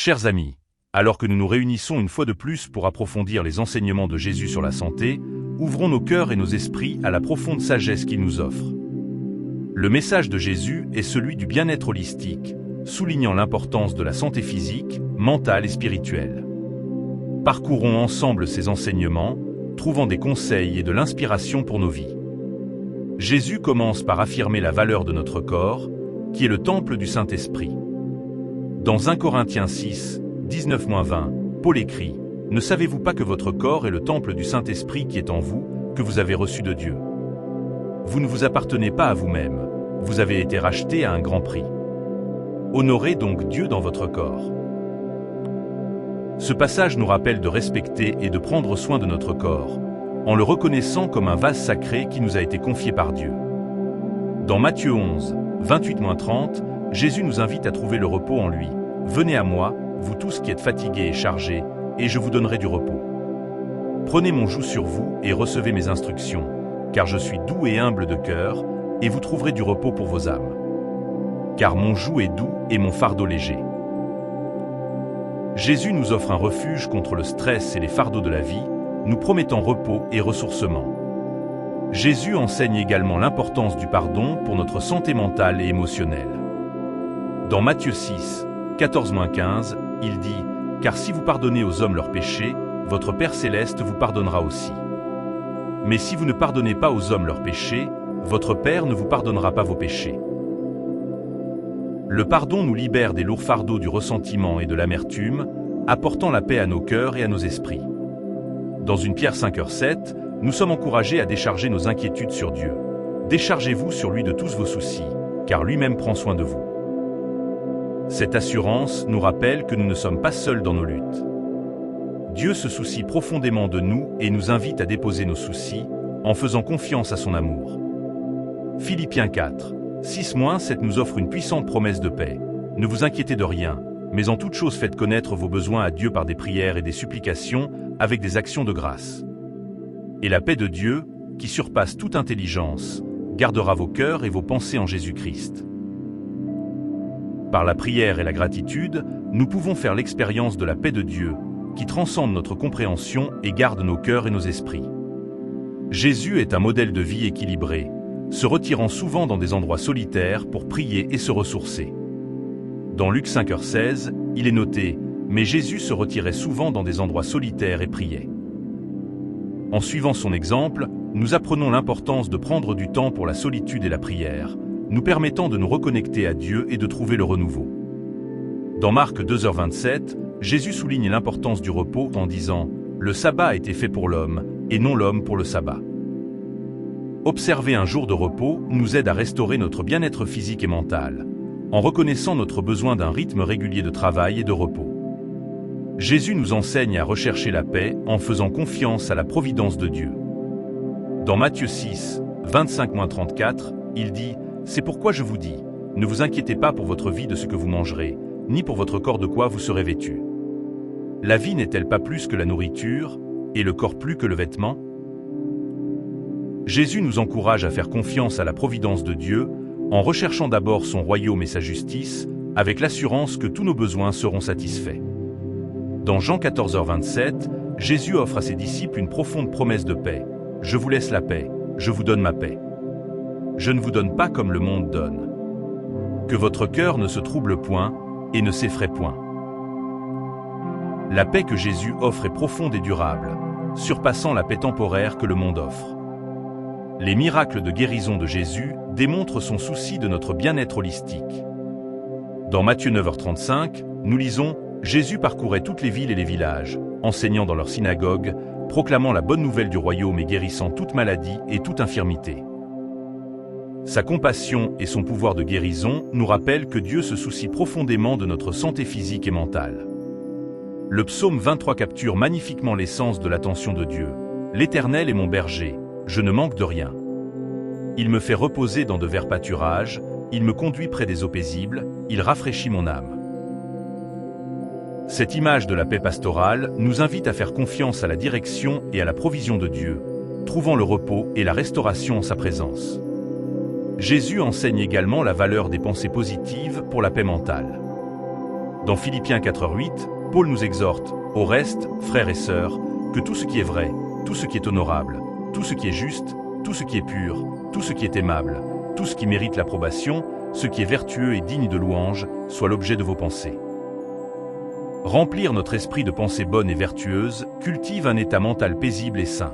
Chers amis, alors que nous nous réunissons une fois de plus pour approfondir les enseignements de Jésus sur la santé, ouvrons nos cœurs et nos esprits à la profonde sagesse qu'il nous offre. Le message de Jésus est celui du bien-être holistique, soulignant l'importance de la santé physique, mentale et spirituelle. Parcourons ensemble ces enseignements, trouvant des conseils et de l'inspiration pour nos vies. Jésus commence par affirmer la valeur de notre corps, qui est le temple du Saint-Esprit. Dans 1 Corinthiens 6, 19-20, Paul écrit « Ne savez-vous pas que votre corps est le temple du Saint-Esprit qui est en vous, que vous avez reçu de Dieu? Vous ne vous appartenez pas à vous-même, vous avez été racheté à un grand prix. Honorez donc Dieu dans votre corps. » Ce passage nous rappelle de respecter et de prendre soin de notre corps, en le reconnaissant comme un vase sacré qui nous a été confié par Dieu. Dans Matthieu 11, 28-30, Jésus nous invite à trouver le repos en lui. « Venez à moi, vous tous qui êtes fatigués et chargés, et je vous donnerai du repos. Prenez mon joug sur vous et recevez mes instructions, car je suis doux et humble de cœur, et vous trouverez du repos pour vos âmes. Car mon joug est doux et mon fardeau léger. » Jésus nous offre un refuge contre le stress et les fardeaux de la vie, nous promettant repos et ressourcement. Jésus enseigne également l'importance du pardon pour notre santé mentale et émotionnelle. Dans Matthieu 6, 14-15, il dit « Car si vous pardonnez aux hommes leurs péchés, votre Père céleste vous pardonnera aussi. Mais si vous ne pardonnez pas aux hommes leurs péchés, votre Père ne vous pardonnera pas vos péchés. » Le pardon nous libère des lourds fardeaux du ressentiment et de l'amertume, apportant la paix à nos cœurs et à nos esprits. Dans 1 Pierre 5:7, nous sommes encouragés à décharger nos inquiétudes sur Dieu. Déchargez-vous sur lui de tous vos soucis, car lui-même prend soin de vous. Cette assurance nous rappelle que nous ne sommes pas seuls dans nos luttes. Dieu se soucie profondément de nous et nous invite à déposer nos soucis, en faisant confiance à son amour. Philippiens 4, 6-7 nous offre une puissante promesse de paix. Ne vous inquiétez de rien, mais en toute chose faites connaître vos besoins à Dieu par des prières et des supplications, avec des actions de grâce. Et la paix de Dieu, qui surpasse toute intelligence, gardera vos cœurs et vos pensées en Jésus-Christ. Par la prière et la gratitude, nous pouvons faire l'expérience de la paix de Dieu, qui transcende notre compréhension et garde nos cœurs et nos esprits. Jésus est un modèle de vie équilibré, se retirant souvent dans des endroits solitaires pour prier et se ressourcer. Dans Luc 5:16, il est noté « Mais Jésus se retirait souvent dans des endroits solitaires et priait. » En suivant son exemple, nous apprenons l'importance de prendre du temps pour la solitude et la prière, nous permettant de nous reconnecter à Dieu et de trouver le renouveau. Dans Marc 2h27, Jésus souligne l'importance du repos en disant « Le sabbat a été fait pour l'homme, et non l'homme pour le sabbat. » Observer un jour de repos nous aide à restaurer notre bien-être physique et mental, en reconnaissant notre besoin d'un rythme régulier de travail et de repos. Jésus nous enseigne à rechercher la paix en faisant confiance à la providence de Dieu. Dans Matthieu 6, 25-34, il dit « C'est pourquoi je vous dis, ne vous inquiétez pas pour votre vie de ce que vous mangerez, ni pour votre corps de quoi vous serez vêtu. La vie n'est-elle pas plus que la nourriture, et le corps plus que le vêtement ?» Jésus nous encourage à faire confiance à la providence de Dieu, en recherchant d'abord son royaume et sa justice, avec l'assurance que tous nos besoins seront satisfaits. Dans Jean 14h27, Jésus offre à ses disciples une profonde promesse de paix. « Je vous laisse la paix, je vous donne ma paix. Je ne vous donne pas comme le monde donne. Que votre cœur ne se trouble point et ne s'effraie point. » La paix que Jésus offre est profonde et durable, surpassant la paix temporaire que le monde offre. Les miracles de guérison de Jésus démontrent son souci de notre bien-être holistique. Dans Matthieu 9h35, nous lisons « Jésus parcourait toutes les villes et les villages, enseignant dans leurs synagogues, proclamant la bonne nouvelle du royaume et guérissant toute maladie et toute infirmité. » Sa compassion et son pouvoir de guérison nous rappellent que Dieu se soucie profondément de notre santé physique et mentale. Le psaume 23 capture magnifiquement l'essence de l'attention de Dieu. « L'Éternel est mon berger, je ne manque de rien. Il me fait reposer dans de verts pâturages, il me conduit près des eaux paisibles, il rafraîchit mon âme. » Cette image de la paix pastorale nous invite à faire confiance à la direction et à la provision de Dieu, trouvant le repos et la restauration en sa présence. Jésus enseigne également la valeur des pensées positives pour la paix mentale. Dans Philippiens 4:8, Paul nous exhorte, au reste, frères et sœurs, que tout ce qui est vrai, tout ce qui est honorable, tout ce qui est juste, tout ce qui est pur, tout ce qui est aimable, tout ce qui mérite l'approbation, ce qui est vertueux et digne de louange, soit l'objet de vos pensées. Remplir notre esprit de pensées bonnes et vertueuses cultive un état mental paisible et sain.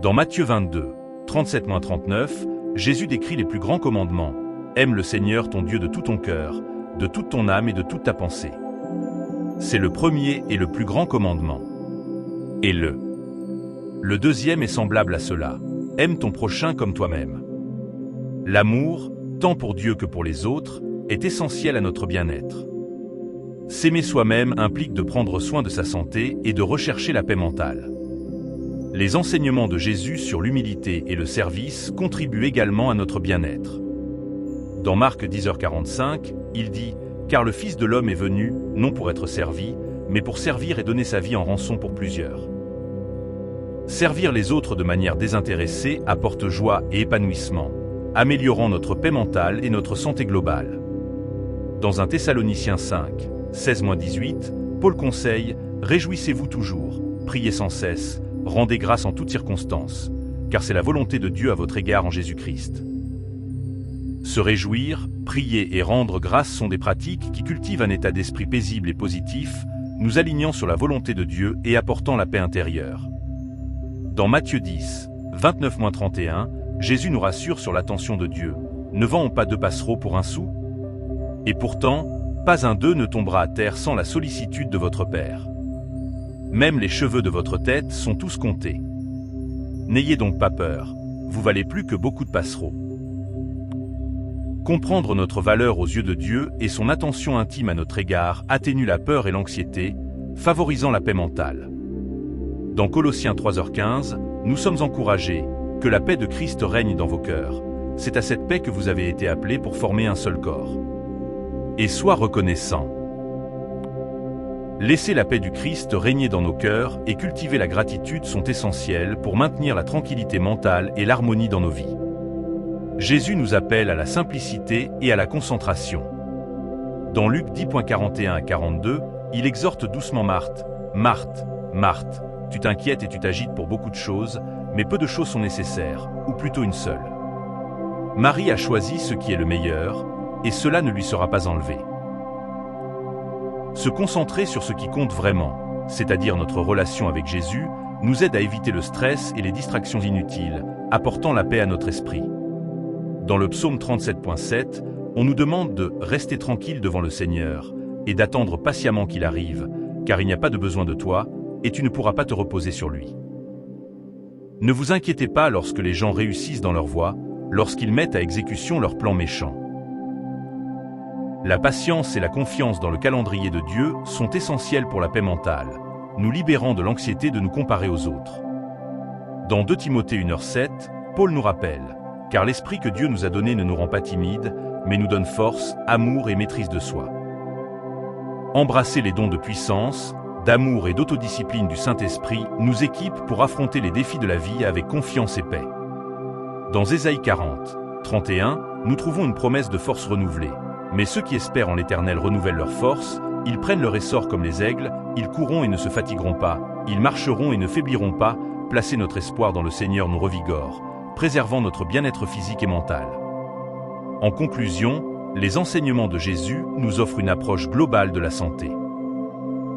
Dans Matthieu 22, 37-39, Jésus décrit les plus grands commandements. Aime le Seigneur ton Dieu de tout ton cœur, de toute ton âme et de toute ta pensée. C'est le premier et le plus grand commandement. Et le deuxième est semblable à cela. Aime ton prochain comme toi-même. L'amour, tant pour Dieu que pour les autres, est essentiel à notre bien-être. S'aimer soi-même implique de prendre soin de sa santé et de rechercher la paix mentale. Les enseignements de Jésus sur l'humilité et le service contribuent également à notre bien-être. Dans Marc 10h45, il dit « Car le Fils de l'homme est venu, non pour être servi, mais pour servir et donner sa vie en rançon pour plusieurs. » Servir les autres de manière désintéressée apporte joie et épanouissement, améliorant notre paix mentale et notre santé globale. Dans 1 Thessaloniciens 5, 16-18, Paul conseille « Réjouissez-vous toujours, priez sans cesse, rendez grâce en toutes circonstances, car c'est la volonté de Dieu à votre égard en Jésus-Christ. » Se réjouir, prier et rendre grâce sont des pratiques qui cultivent un état d'esprit paisible et positif, nous alignant sur la volonté de Dieu et apportant la paix intérieure. Dans Matthieu 10, 29-31, Jésus nous rassure sur l'attention de Dieu. Ne vend-on pas 2 passereaux pour 1 sou? Et pourtant, pas un d'eux ne tombera à terre sans la sollicitude de votre Père. Même les cheveux de votre tête sont tous comptés. N'ayez donc pas peur, vous valez plus que beaucoup de passereaux. Comprendre notre valeur aux yeux de Dieu et son attention intime à notre égard atténue la peur et l'anxiété, favorisant la paix mentale. Dans Colossiens 3h15, nous sommes encouragés, que la paix de Christ règne dans vos cœurs. C'est à cette paix que vous avez été appelés pour former un seul corps. Et sois reconnaissant. Laisser la paix du Christ régner dans nos cœurs et cultiver la gratitude sont essentiels pour maintenir la tranquillité mentale et l'harmonie dans nos vies. Jésus nous appelle à la simplicité et à la concentration. Dans Luc 10.41-42, il exhorte doucement Marthe. « Marthe, Marthe, tu t'inquiètes et tu t'agites pour beaucoup de choses, mais peu de choses sont nécessaires, ou plutôt une seule. Marie a choisi ce qui est le meilleur, et cela ne lui sera pas enlevé. » Se concentrer sur ce qui compte vraiment, c'est-à-dire notre relation avec Jésus, nous aide à éviter le stress et les distractions inutiles, apportant la paix à notre esprit. Dans le psaume 37.7, on nous demande de « rester tranquille devant le Seigneur » et d'attendre patiemment qu'il arrive, car il n'y a pas de besoin de toi, et tu ne pourras pas te reposer sur lui. Ne vous inquiétez pas lorsque les gens réussissent dans leur voie, lorsqu'ils mettent à exécution leurs plans méchants. La patience et la confiance dans le calendrier de Dieu sont essentielles pour la paix mentale, nous libérant de l'anxiété de nous comparer aux autres. Dans 2 Timothée 1h7, Paul nous rappelle « Car l'esprit que Dieu nous a donné ne nous rend pas timides, mais nous donne force, amour et maîtrise de soi. » Embrasser les dons de puissance, d'amour et d'autodiscipline du Saint-Esprit nous équipe pour affronter les défis de la vie avec confiance et paix. Dans Ésaïe 40, 31, nous trouvons une promesse de force renouvelée. Mais ceux qui espèrent en l'Éternel renouvellent leur force, ils prennent leur essor comme les aigles, ils courront et ne se fatigueront pas, ils marcheront et ne faibliront pas, placer notre espoir dans le Seigneur nous revigore, préservant notre bien-être physique et mental. En conclusion, les enseignements de Jésus nous offrent une approche globale de la santé.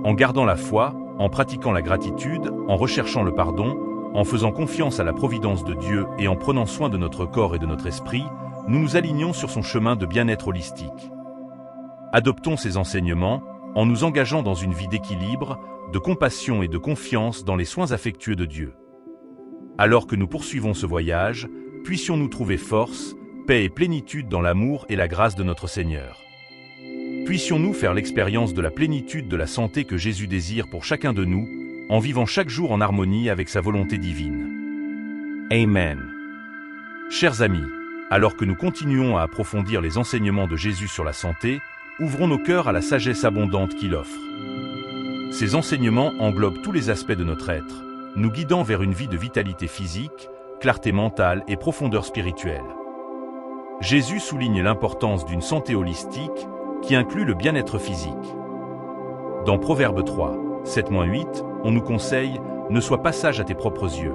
En gardant la foi, en pratiquant la gratitude, en recherchant le pardon, en faisant confiance à la providence de Dieu et en prenant soin de notre corps et de notre esprit, nous nous alignons sur son chemin de bien-être holistique. Adoptons ces enseignements en nous engageant dans une vie d'équilibre, de compassion et de confiance dans les soins affectueux de Dieu. Alors que nous poursuivons ce voyage, puissions-nous trouver force, paix et plénitude dans l'amour et la grâce de notre Seigneur. Puissions-nous faire l'expérience de la plénitude de la santé que Jésus désire pour chacun de nous, en vivant chaque jour en harmonie avec sa volonté divine. Amen. Chers amis, alors que nous continuons à approfondir les enseignements de Jésus sur la santé, ouvrons nos cœurs à la sagesse abondante qu'il offre. Ces enseignements englobent tous les aspects de notre être, nous guidant vers une vie de vitalité physique, clarté mentale et profondeur spirituelle. Jésus souligne l'importance d'une santé holistique, qui inclut le bien-être physique. Dans Proverbe 3, 7-8, on nous conseille « Ne sois pas sage à tes propres yeux,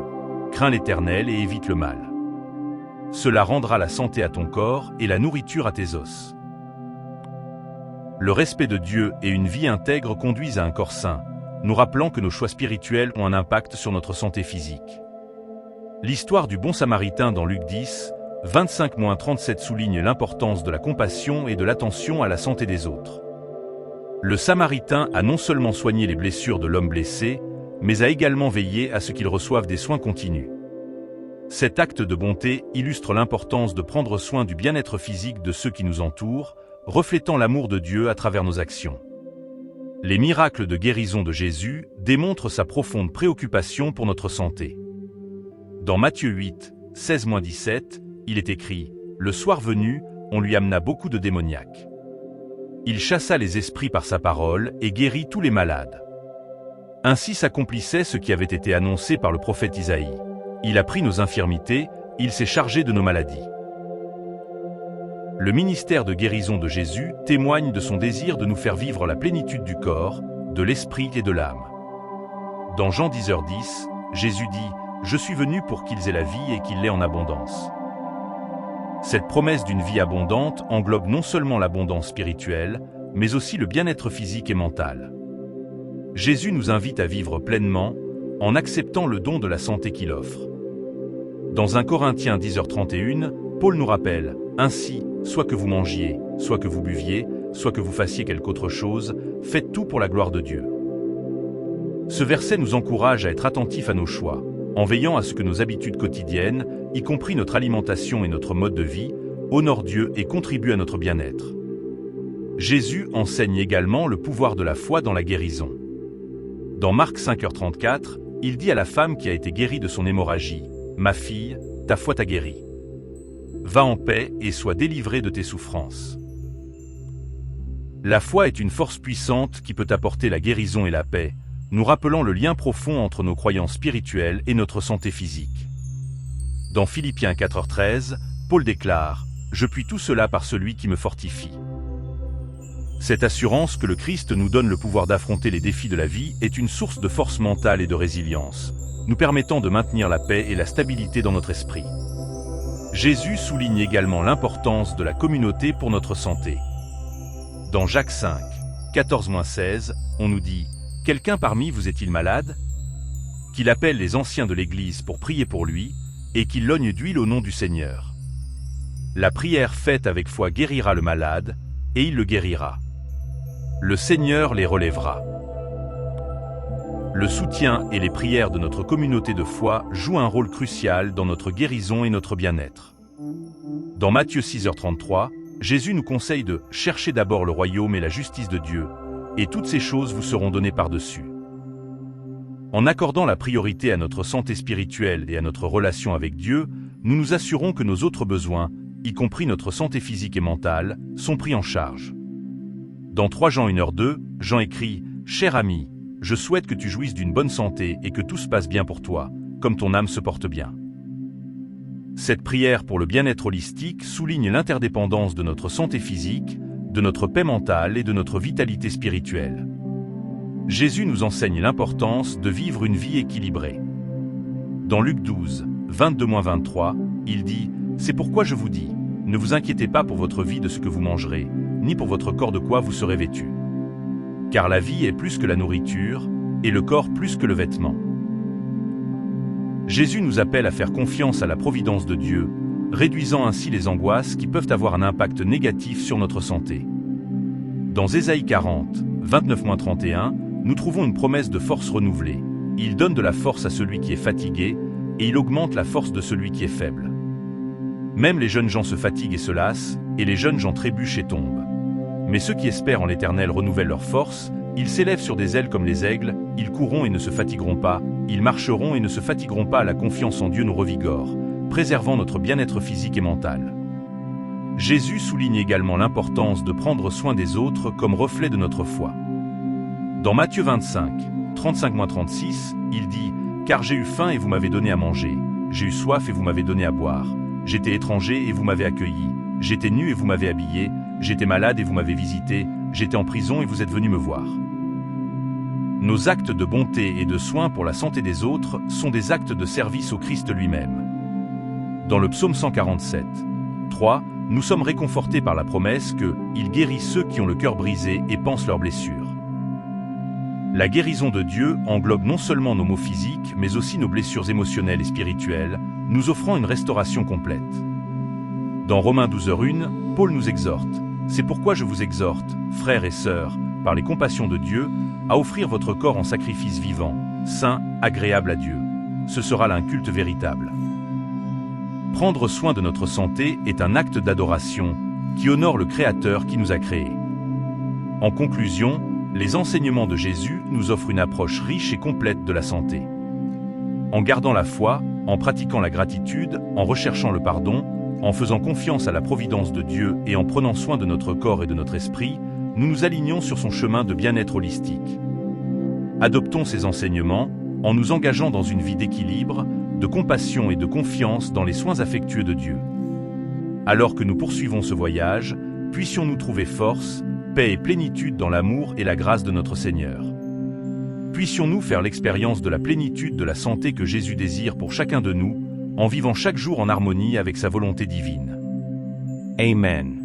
crains l'Éternel et évite le mal. Cela rendra la santé à ton corps et la nourriture à tes os. » Le respect de Dieu et une vie intègre conduisent à un corps sain, nous rappelant que nos choix spirituels ont un impact sur notre santé physique. L'histoire du bon Samaritain dans Luc 10, 25-37 souligne l'importance de la compassion et de l'attention à la santé des autres. Le Samaritain a non seulement soigné les blessures de l'homme blessé, mais a également veillé à ce qu'il reçoive des soins continus. Cet acte de bonté illustre l'importance de prendre soin du bien-être physique de ceux qui nous entourent, reflétant l'amour de Dieu à travers nos actions. Les miracles de guérison de Jésus démontrent sa profonde préoccupation pour notre santé. Dans Matthieu 8, 16-17, il est écrit « Le soir venu, on lui amena beaucoup de démoniaques. Il chassa les esprits par sa parole et guérit tous les malades. Ainsi s'accomplissait ce qui avait été annoncé par le prophète Isaïe. Il a pris nos infirmités, il s'est chargé de nos maladies. » Le ministère de guérison de Jésus témoigne de son désir de nous faire vivre la plénitude du corps, de l'esprit et de l'âme. Dans Jean 10h10, Jésus dit « Je suis venu pour qu'ils aient la vie et qu'ils l'aient en abondance. » Cette promesse d'une vie abondante englobe non seulement l'abondance spirituelle, mais aussi le bien-être physique et mental. Jésus nous invite à vivre pleinement, en acceptant le don de la santé qu'il offre. Dans 1 Corinthiens 10h31, Paul nous rappelle « Ainsi, soit que vous mangiez, soit que vous buviez, soit que vous fassiez quelque autre chose, faites tout pour la gloire de Dieu. » Ce verset nous encourage à être attentifs à nos choix, en veillant à ce que nos habitudes quotidiennes, y compris notre alimentation et notre mode de vie, honorent Dieu et contribuent à notre bien-être. Jésus enseigne également le pouvoir de la foi dans la guérison. Dans Marc 5h34, il dit à la femme qui a été guérie de son hémorragie « Ma fille, ta foi t'a guérie. Va en paix et sois délivrée de tes souffrances. » La foi est une force puissante qui peut apporter la guérison et la paix, nous rappelant le lien profond entre nos croyances spirituelles et notre santé physique. Dans Philippiens 4h13, Paul déclare « Je puis tout cela par celui qui me fortifie. » Cette assurance que le Christ nous donne le pouvoir d'affronter les défis de la vie est une source de force mentale et de résilience, nous permettant de maintenir la paix et la stabilité dans notre esprit. Jésus souligne également l'importance de la communauté pour notre santé. Dans Jacques 5, 14-16, on nous dit « Quelqu'un parmi vous est-il malade ? Qu'il appelle les anciens de l'Église pour prier pour lui, et qu'il logne d'huile au nom du Seigneur. La prière faite avec foi guérira le malade, et il le guérira. Le Seigneur les relèvera. » Le soutien et les prières de notre communauté de foi jouent un rôle crucial dans notre guérison et notre bien-être. Dans Matthieu 6h33, Jésus nous conseille de « Chercher d'abord le royaume et la justice de Dieu, et toutes ces choses vous seront données par-dessus. » En accordant la priorité à notre santé spirituelle et à notre relation avec Dieu, nous nous assurons que nos autres besoins, y compris notre santé physique et mentale, sont pris en charge. Dans 3 Jean 1h2, Jean écrit « Cher ami, je souhaite que tu jouisses d'une bonne santé et que tout se passe bien pour toi, comme ton âme se porte bien. » Cette prière pour le bien-être holistique souligne l'interdépendance de notre santé physique, de notre paix mentale et de notre vitalité spirituelle. Jésus nous enseigne l'importance de vivre une vie équilibrée. Dans Luc 12, 22-23, il dit « C'est pourquoi je vous dis, ne vous inquiétez pas pour votre vie de ce que vous mangerez, ni pour votre corps de quoi vous serez vêtu. Car la vie est plus que la nourriture, et le corps plus que le vêtement. » Jésus nous appelle à faire confiance à la providence de Dieu, réduisant ainsi les angoisses qui peuvent avoir un impact négatif sur notre santé. Dans Ésaïe 40, 29-31, nous trouvons une promesse de force renouvelée. Il donne de la force à celui qui est fatigué, et il augmente la force de celui qui est faible. Même les jeunes gens se fatiguent et se lassent, et les jeunes gens trébuchent et tombent. Mais ceux qui espèrent en l'Éternel renouvellent leur force, ils s'élèvent sur des ailes comme les aigles, ils courront et ne se fatigueront pas, ils marcheront et ne se fatigueront pas. La confiance en Dieu nous revigore, préservant notre bien-être physique et mental. Jésus souligne également l'importance de prendre soin des autres comme reflet de notre foi. Dans Matthieu 25, 35-36, il dit « Car j'ai eu faim et vous m'avez donné à manger, j'ai eu soif et vous m'avez donné à boire, j'étais étranger et vous m'avez accueilli, j'étais nu et vous m'avez habillé, j'étais malade et vous m'avez visité, j'étais en prison et vous êtes venu me voir. Nos actes de bonté et de soin pour la santé des autres sont des actes de service au Christ lui-même. Dans le psaume 147, 3, nous sommes réconfortés par la promesse que « Il guérit ceux qui ont le cœur brisé et pansent leurs blessures ». La guérison de Dieu englobe non seulement nos maux physiques, mais aussi nos blessures émotionnelles et spirituelles, nous offrant une restauration complète. Dans Romains 12h1, Paul nous exhorte « C'est pourquoi je vous exhorte, frères et sœurs, par les compassions de Dieu, à offrir votre corps en sacrifice vivant, saint, agréable à Dieu. Ce sera là un culte véritable. » Prendre soin de notre santé est un acte d'adoration qui honore le Créateur qui nous a créés. En conclusion, les enseignements de Jésus nous offrent une approche riche et complète de la santé. En gardant la foi, en pratiquant la gratitude, en recherchant le pardon, en faisant confiance à la providence de Dieu et en prenant soin de notre corps et de notre esprit, nous nous alignons sur son chemin de bien-être holistique. Adoptons ces enseignements en nous engageant dans une vie d'équilibre, de compassion et de confiance dans les soins affectueux de Dieu. Alors que nous poursuivons ce voyage, puissions-nous trouver force, paix et plénitude dans l'amour et la grâce de notre Seigneur. Puissions-nous faire l'expérience de la plénitude de la santé que Jésus désire pour chacun de nous, en vivant chaque jour en harmonie avec sa volonté divine. Amen.